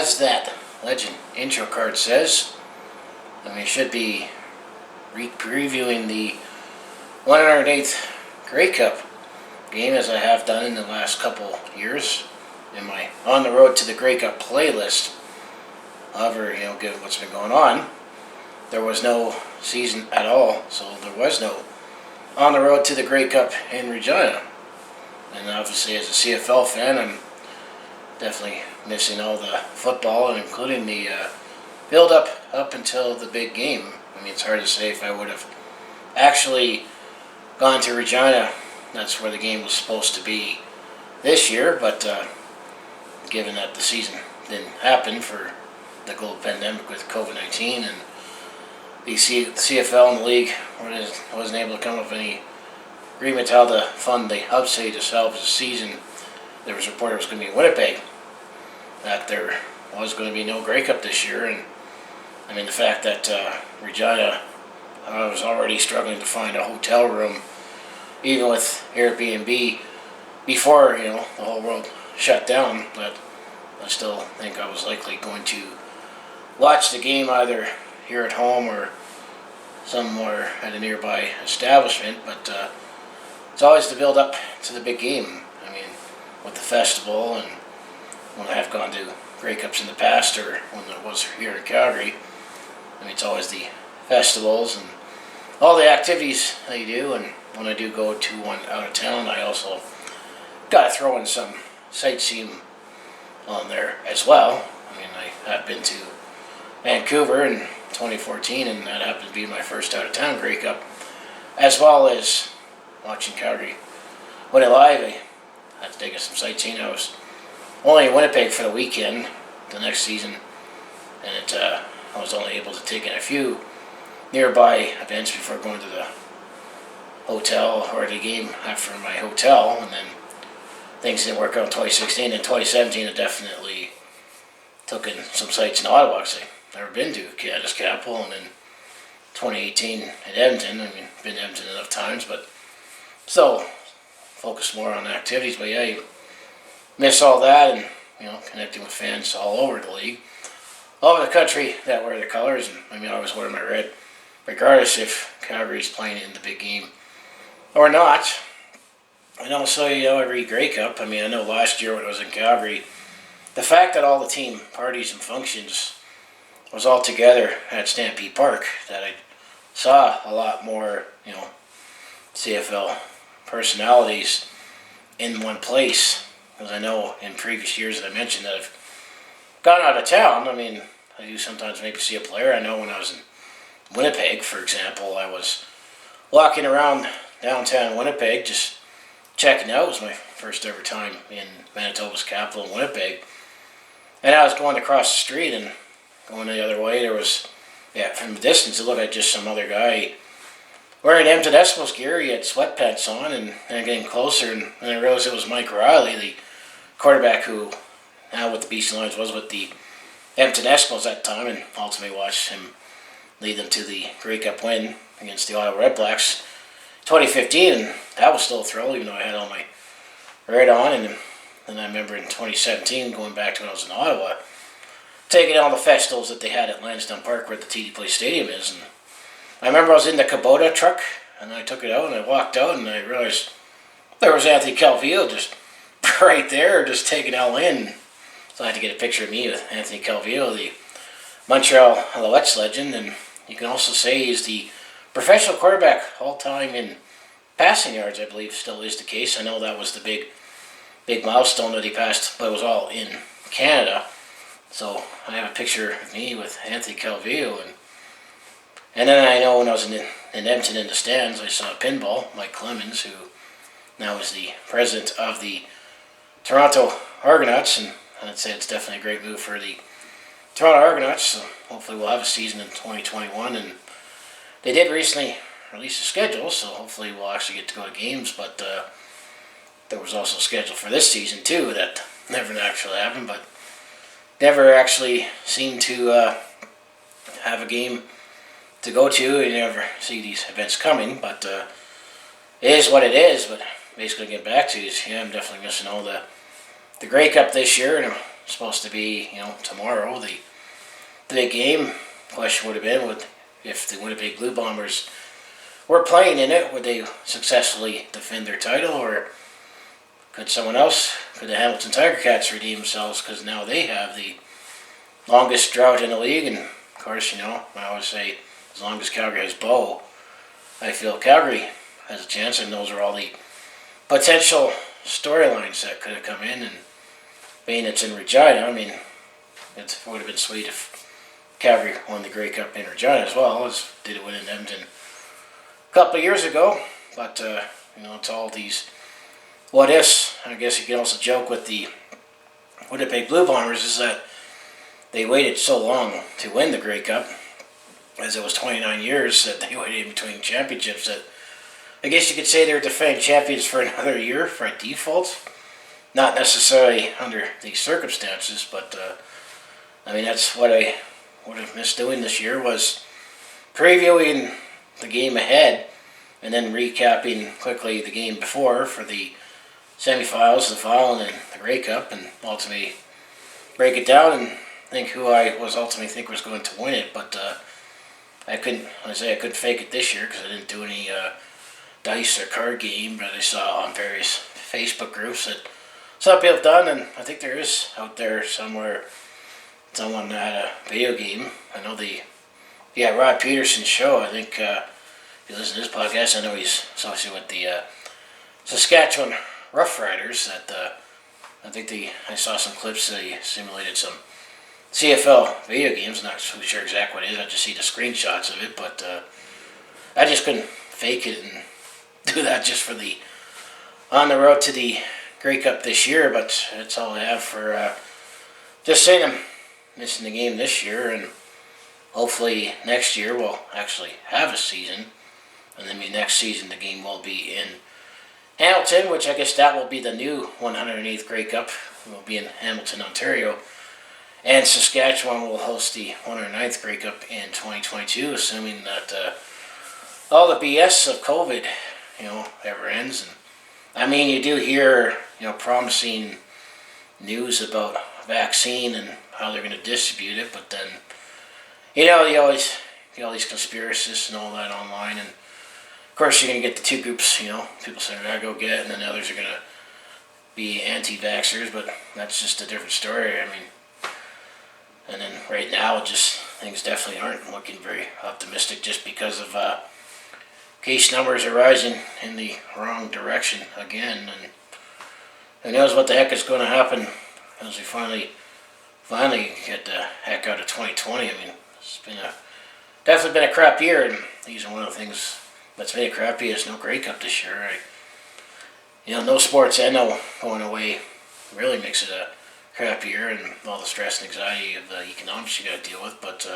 as that legend intro card says, we should be previewing the 108th Grey Cup game, as I have done in the last couple years in my On the Road to the Grey Cup playlist. However, given what's been going on, there was no season at all, so there was no On the Road to the Grey Cup in Regina. And obviously, as a CFL fan, I'm definitely missing all the football, and including the build-up up until the big game. It's hard to say if I would have actually gone to Regina. That's where the game was supposed to be this year, but given that the season didn't happen for the global pandemic with COVID-19, and the CFL and the league wasn't able to come up with any agreement how to fund the upside to salvage the season, there was reported it was going to be in Winnipeg, that there was going to be no Grey Cup this year. And the fact that Regina was already struggling to find a hotel room, even with Airbnb, before the whole world shut down, but I still think I was likely going to watch the game either here at home or somewhere at a nearby establishment. But it's always the build up to the big game. With the festival, and when I have gone to Grey Cups in the past, or when it was here in Calgary, it's always the festivals and all the activities that you do. And when I do go to one out of town, I also got to throw in some sightseeing on there as well. I have been to Vancouver in 2014, and that happened to be my first out of town Grey Cup, as well as watching Calgary when it live. I had to take us some sightseeing. I was only in Winnipeg for the weekend the next season, and I was only able to take in a few nearby events before going to the hotel or the game after my hotel. And then things didn't work out in 2016. In 2017, I definitely took in some sights in Ottawa, because I've never been to Canada's capital. And then 2018 in Edmonton. Been to Edmonton enough times, but still focus more on activities. But yeah, you miss all that, and connecting with fans all over the league, all over the country that wear the colors. And I always wear my red, regardless if Calgary's playing in the big game or not. And also, every Grey Cup. I know last year when I was in Calgary, the fact that all the team parties and functions was all together at Stampede Park, that I saw a lot more, CFL personalities in one place. Because I know in previous years that I mentioned that I've gone out of town. I do sometimes maybe see a player. I know when I was in Winnipeg, for example, I was walking around downtown Winnipeg just checking out. It was my first ever time in Manitoba's capital, in Winnipeg. And I was going across the street and going the other way. There was, from a distance, it looked like just some other guy wearing Edmonton Eskimos gear. He had sweatpants on, and getting closer, and I realized it was Mike Riley, the quarterback who now with the BC Lions was with the Edmonton Eskimos at the time, and ultimately watched him lead them to the Grey Cup win against the Ottawa Redblacks 2015, and that was still a thrill, even though I had all my red on. And then I remember in 2017, going back to when I was in Ottawa, taking all the festivals that they had at Lansdowne Park, where the TD Place Stadium is. And I remember I was in the Kubota truck, and I took it out, and I walked out, and I realized there was Anthony Calvillo just right there, just taking it all in. So I had to get a picture of me with Anthony Calvillo, the Montreal Alouettes legend. And you can also say he's the professional quarterback all-time in passing yards. I believe still is the case. I know that was the big milestone that he passed, but it was all in Canada. So I have a picture of me with Anthony Calvillo. And then I know when I was in Edmonton in the stands, I saw pinball, Mike Clemens, who now is the president of the Toronto Argonauts, and I'd say it's definitely a great move for the Toronto Argonauts. So hopefully we'll have a season in 2021, and they did recently release a schedule, so hopefully we'll actually get to go to games. But there was also a schedule for this season too that never actually happened, but never actually seemed to have a game to go to. You never see these events coming, but it is what it is. But basically, getting back to is, I'm definitely missing all the Grey Cup this year, and supposed to be, tomorrow, the big game. Question would have been, if the Winnipeg Blue Bombers were playing in it, would they successfully defend their title, or could the Hamilton Tiger Cats redeem themselves, because now they have the longest drought in the league, and of course, I always say, as long as Calgary has Bo, I feel Calgary has a chance, and those are all the potential storylines that could have come in, and being it's in Regina, it would have been sweet if Calgary won the Grey Cup in Regina as well as did it win in Edmonton a couple of years ago, but it's all these what ifs. I guess you can also joke with the Winnipeg Blue Bombers is that they waited so long to win the Grey Cup, as it was 29 years that they waited in between championships, that I guess you could say they're defending champions for another year for a default. Not necessarily under these circumstances, but that's what I would have missed doing this year, was previewing the game ahead and then recapping quickly the game before for the semifinals, the final, and then the Grey Cup, and ultimately break it down and think who I was going to win it. But I couldn't fake it this year because I didn't do any dice or card game, but I saw on various Facebook groups that some people have done, and I think there is out there somewhere someone that had a video game. I know Rod Peterson's show, I think if you listen to this podcast, I know he's associated with the Saskatchewan Rough Riders. That I saw some clips that he simulated some CFL video games. Not so sure exactly what it is. I just see the screenshots of it, but I just couldn't fake it and do that just for the on the road to the Grey Cup this year. But that's all I have for just saying I'm missing the game this year, and hopefully next year we'll actually have a season, and then next season the game will be in Hamilton, which I guess that will be the new 108th Grey Cup. It will be in Hamilton, Ontario. And Saskatchewan will host the 109th Grey Cup in 2022, assuming that all the BS of COVID, ever ends. And you do hear, promising news about vaccine and how they're going to distribute it, but then, you always get all these conspiracists and all that online, and of course you're going to get the two groups, people saying, I gotta go get it, and then the others are going to be anti-vaxxers, but that's just a different story. And then right now, things definitely aren't looking very optimistic, just because of case numbers are rising in the wrong direction again, and who knows what the heck is going to happen as we finally get the heck out of 2020. It's definitely been a crap year, and these are one of the things that's made it crappy is no Grey Cup this year. No sports and no going away really makes it a crap year, and all the stress and anxiety of the economics you got to deal with. But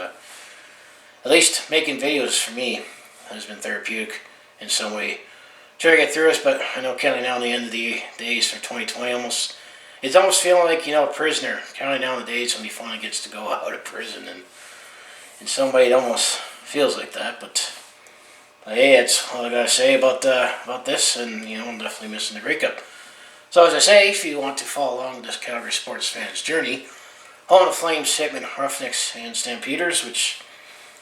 at least making videos for me has been therapeutic in some way. Try to get through this, but I know counting down the end of the days for 2020 it's almost feeling like, a prisoner, counting down the days when he finally gets to go out of prison, and in some way it almost feels like that. But hey, that's all I gotta say about this, and I'm definitely missing the Grey Cup. So as I say, if you want to follow along with this Calgary sports fan's journey, home of the Flames, Hitmen, Roughnecks, and Stampeders, which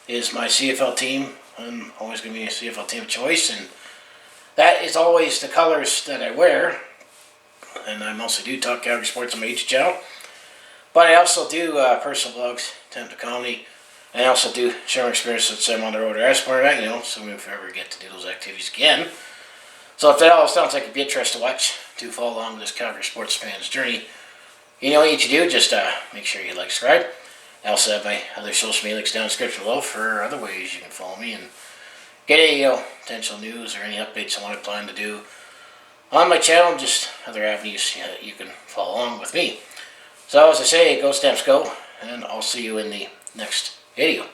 is my CFL team, and always going to be a CFL team of choice, and that is always the colors that I wear. And I also do talk Calgary sports on my YouTube channel, but I also do personal blogs, attempt to comedy, and I also do share my experiences that I'm on the road to Aspire at, so if I ever get to do those activities again. So if that all sounds like it'd be interesting to watch, to follow along with this Calgary sports fan's journey, what you need to do, just make sure you like, subscribe. I also have my other social media links down in the description below for other ways you can follow me and get any potential news or any updates on what I plan to do on my channel, just other avenues you can follow along with me. So as I say, go Stamps go, and I'll see you in the next video.